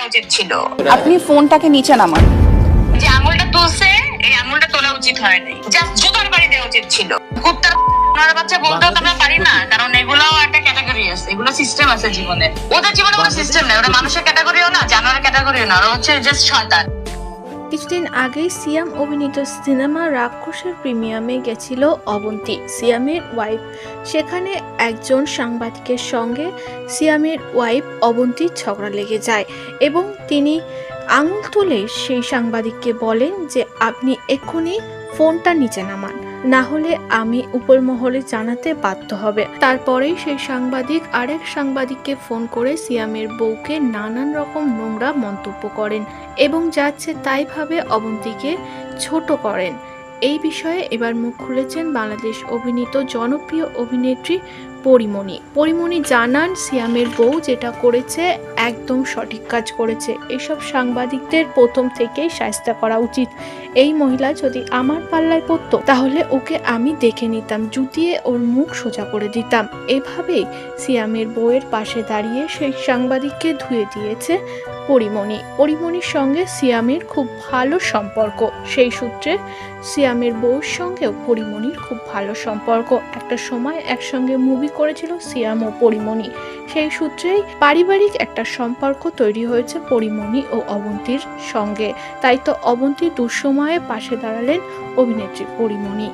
উচিত ছিল। আপনি ফোনটাকে নিচে নামান। যে আঙুলটা তুলছে এই আঙুলটা তোলা উচিত হয় নাই, জাস্ট জুতার বাড়ি দেওয়া উচিত ছিল। কুত্তার ওনার বাচ্চা বলতেও তো আমরা পারি না, কারণ এগুলাও একটা ক্যাটাগরি আছে, এগুলো সিস্টেম আছে জীবনে। ওদের জীবনে কোনো সিস্টেম নাই, ওরা মানুষের ক্যাটাগরিও না, জানোয়ারের ক্যাটাগরিও না, ওরা হচ্ছে জাস্ট শয়তান। কিছুদিন আগেই সিয়াম অভিনীত সিনেমা রাক্ষসের প্রিমিয়ামে গেছিল অবন্তী, সিয়ামের ওয়াইফ। সেখানে একজন সাংবাদিকের সঙ্গে সিয়ামের ওয়াইফ অবন্তীর ঝগড়া লেগে যায় এবং তিনি আঙুল তুলে সেই সাংবাদিককে বলেন যে আপনি এক্ষুনি ফোনটা নিচে নামান, না হলে আমি উপর মহলে জানাতে বাধ্য হবে। তারপরেই সেই সাংবাদিক আরেক সাংবাদিককে ফোন করে সিয়ামের বউকে নানান রকম নোংরা মন্তব্য করেন এবং যাচ্ছে তাই ভাবে অবন্তীকে ছোট করেন। এই বিষয়ে এবার মুখ খুলেছেন বাংলাদেশ অভিনীত জনপ্রিয় অভিনেত্রী পরিমণি। পরিমণি জানান সিয়ামের বউ যেটা করেছে একদম সঠিক কাজ করেছে। এসব সাংবাদিকদের প্রথম থেকেই শায়েস্তা করা উচিত। এই মহিলা যদি আমার পাল্লায় পড়তো তাহলে ওকে আমি দেখে নিতাম, জুতিয়ে ওর মুখ সোজা করে দিতাম। এভাবেই সিয়ামের বউয়ের পাশে দাঁড়িয়ে সেই সাংবাদিককে ধুয়ে দিয়েছে পরিমণি। পরিমণির সঙ্গে সিয়ামের খুব ভালো সম্পর্ক, সেই সূত্রে সিয়ামের বউর সঙ্গেও পরিমণির খুব ভালো সম্পর্ক। একটা সময় একসঙ্গে মুভি করেছিল সিয়াম ও পরিমণি, সেই সূত্রেই পারিবারিক একটা সম্পর্ক তৈরি হয়েছে পরিমণি ও অবন্তীর সঙ্গে। তাই তো অবন্তীর দুঃসময়ে পাশে দাঁড়ালেন অভিনেত্রী পরিমণি।